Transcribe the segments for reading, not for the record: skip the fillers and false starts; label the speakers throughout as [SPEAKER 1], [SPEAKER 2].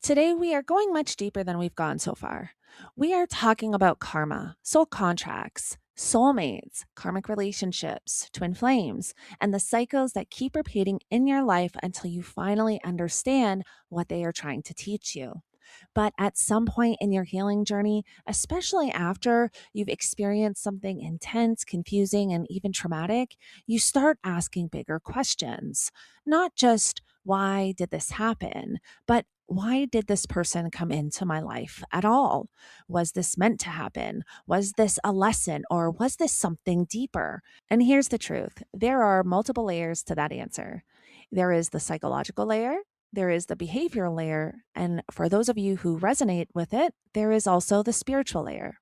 [SPEAKER 1] Today, we are going much deeper than we've gone so far. We are talking about karma, soul contracts, soulmates, karmic relationships, twin flames, and the cycles that keep repeating in your life until you finally understand what they are trying to teach you. But at some point in your healing journey, especially after you've experienced something intense, confusing, and even traumatic, you start asking bigger questions. Not just, why did this happen? But why did this person come into my life at all? Was this meant to happen? Was this a lesson or was this something deeper? And here's the truth, there are multiple layers to that answer. There is the psychological layer, there is the behavioral layer, and for those of you who resonate with it, there is also the spiritual layer.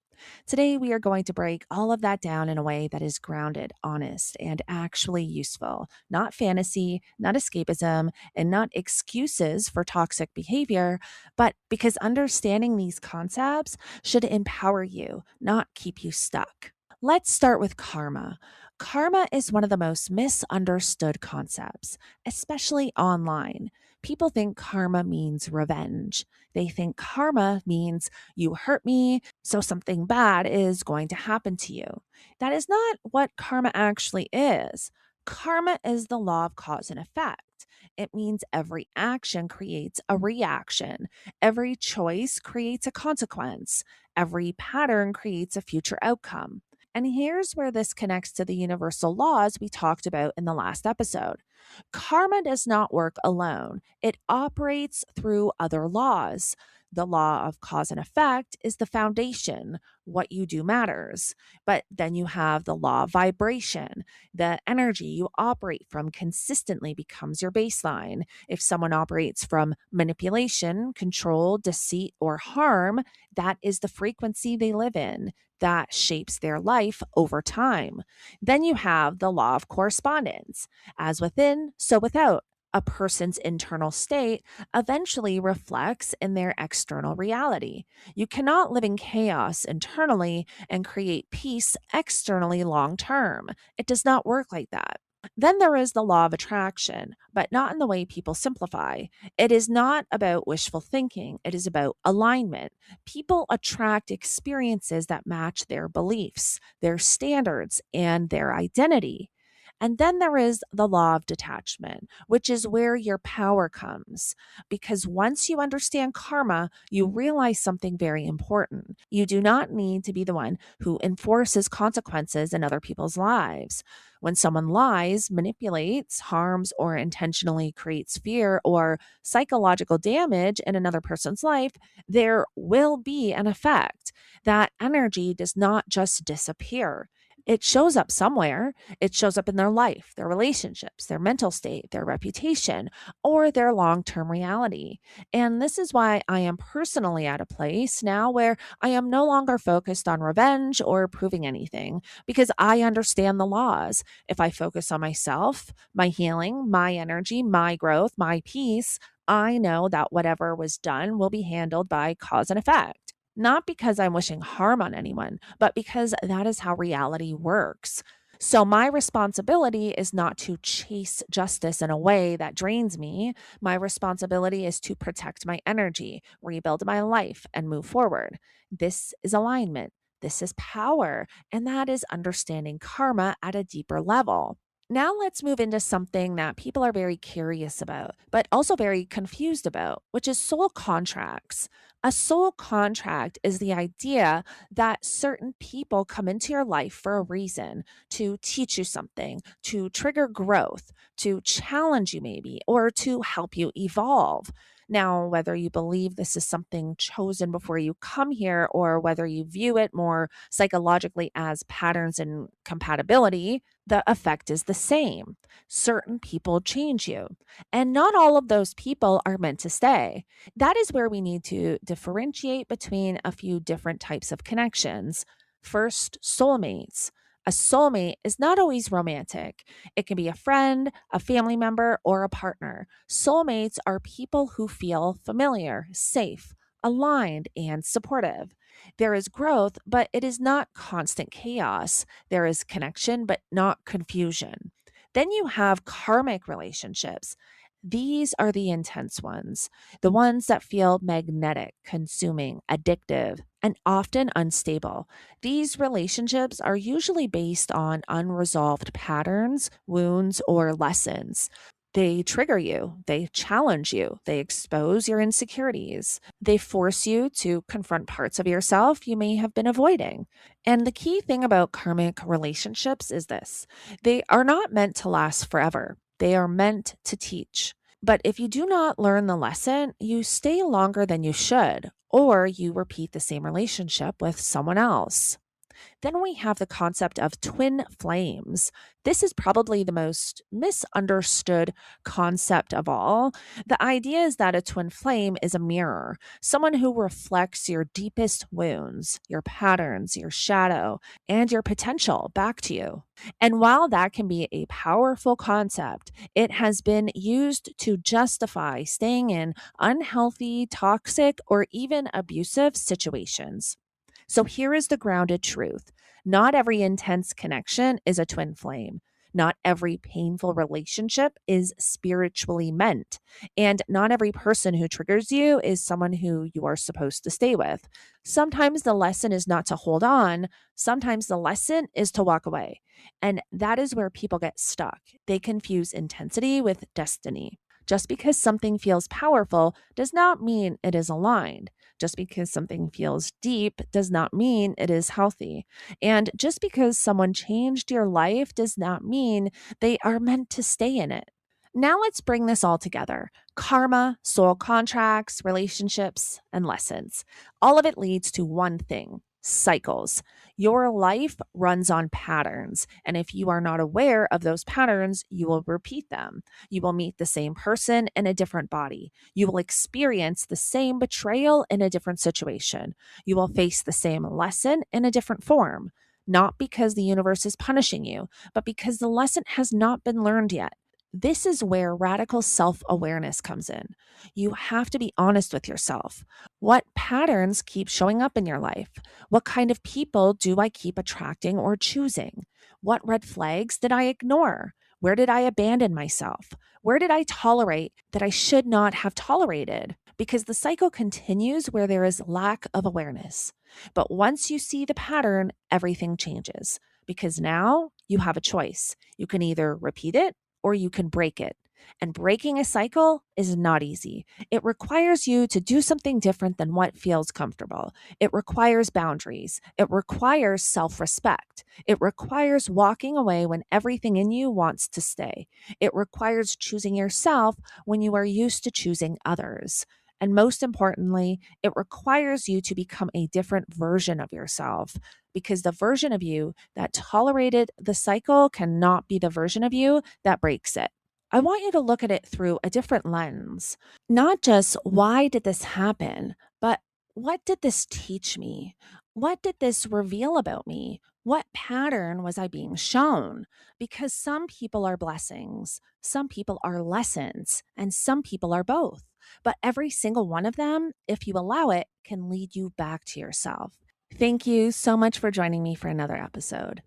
[SPEAKER 1] Today, we are going to break all of that down in a way that is grounded, honest, and actually useful. Not fantasy, not escapism, and not excuses for toxic behavior, but because understanding these concepts should empower you, not keep you stuck. Let's start with karma. Karma is one of the most misunderstood concepts, especially online. People think karma means revenge. They think karma means you hurt me, so something bad is going to happen to you. That is not what karma actually is. Karma is the law of cause and effect. It means every action creates a reaction. Every choice creates a consequence. Every pattern creates a future outcome. And here's where this connects to the universal laws we talked about in the last episode. Karma does not work alone, it operates through other laws. The law of cause and effect is the foundation. What you do matters. But then you have the law of vibration. The energy you operate from consistently becomes your baseline. If someone operates from manipulation, control, deceit, or harm, that is the frequency they live in. That shapes their life over time. Then you have the law of correspondence. As within, so without. A person's internal state eventually reflects in their external reality. You cannot live in chaos internally and create peace externally long term. It does not work like that. Then there is the law of attraction, but not in the way people simplify. It is not about wishful thinking, it is about alignment. People attract experiences that match their beliefs, their standards, and their identity. And then there is the law of detachment, which is where your power comes. Because once you understand karma, you realize something very important. You do not need to be the one who enforces consequences in other people's lives. When someone lies, manipulates, harms, or intentionally creates fear or psychological damage in another person's life, there will be an effect. That energy does not just disappear. It shows up somewhere. It shows up in their life, their relationships, their mental state, their reputation, or their long term reality. And this is why I am personally at a place now where I am no longer focused on revenge or proving anything because I understand the laws. If I focus on myself, my healing, my energy, my growth, my peace, I know that whatever was done will be handled by cause and effect. Not because I'm wishing harm on anyone, but because that is how reality works. So, my responsibility is not to chase justice in a way that drains me. My responsibility is to protect my energy, rebuild my life, and move forward. This is alignment. This is power. And that is understanding karma at a deeper level. Now, let's move into something that people are very curious about, but also very confused about, which is soul contracts. A soul contract is the idea that certain people come into your life for a reason, to teach you something, to trigger growth, to challenge you, maybe, or to help you evolve. Now, whether you believe this is something chosen before you come here, or whether you view it more psychologically as patterns and compatibility, the effect is the same. Certain people change you, and not all of those people are meant to stay. That is where we need to differentiate between a few different types of connections. First, soulmates. A soulmate is not always romantic. It can be a friend, a family member, or a partner. Soulmates are people who feel familiar, safe, aligned, and supportive. There is growth, but it is not constant chaos. There is connection, but not confusion. Then you have karmic relationships. These are the intense ones, the ones that feel magnetic, consuming, addictive, and often unstable. These relationships are usually based on unresolved patterns, wounds, or lessons. They trigger you, they challenge you, they expose your insecurities, they force you to confront parts of yourself you may have been avoiding. And the key thing about karmic relationships is this: they are not meant to last forever, they are meant to teach. But if you do not learn the lesson, you stay longer than you should, or you repeat the same relationship with someone else. Then we have the concept of twin flames. This is probably the most misunderstood concept of all. The idea is that a twin flame is a mirror, someone who reflects your deepest wounds, your patterns, your shadow, and your potential back to you. And while that can be a powerful concept, it has been used to justify staying in unhealthy, toxic, or even abusive situations. So here is the grounded truth: not every intense connection is a twin flame. Not every painful relationship is spiritually meant. And not every person who triggers you is someone who you are supposed to stay with. Sometimes the lesson is not to hold on, sometimes the lesson is to walk away. And that is where people get stuck. They confuse intensity with destiny. Just because something feels powerful does not mean it is aligned. Just because something feels deep does not mean it is healthy. And just because someone changed your life does not mean they are meant to stay in it. Now let's bring this all together: karma, soul contracts, relationships, and lessons. All of it leads to one thing: cycles. Your life runs on patterns. And if you are not aware of those patterns, you will repeat them. You will meet the same person in a different body. You will experience the same betrayal in a different situation. You will face the same lesson in a different form, not because the universe is punishing you, but because the lesson has not been learned yet. This is where radical self awareness comes in. You have to be honest with yourself. What patterns keep showing up in your life? What kind of people do I keep attracting or choosing? What red flags did I ignore? Where did I abandon myself? Where did I tolerate that I should not have tolerated? Because the cycle continues where there is lack of awareness. But once you see the pattern, everything changes, because now you have a choice. You can either repeat it or you can break it. And breaking a cycle is not easy. It requires you to do something different than what feels comfortable. It requires boundaries. It requires self respect. It requires walking away when everything in you wants to stay. It requires choosing yourself when you are used to choosing others. And most importantly, it requires you to become a different version of yourself, because the version of you that tolerated the cycle cannot be the version of you that breaks it. I want you to look at it through a different lens. Not just why did this happen, but what did this teach me? What did this reveal about me? What pattern was I being shown? Because some people are blessings, some people are lessons, and some people are both. But every single one of them, if you allow it, can lead you back to yourself. Thank you so much for joining me for another episode.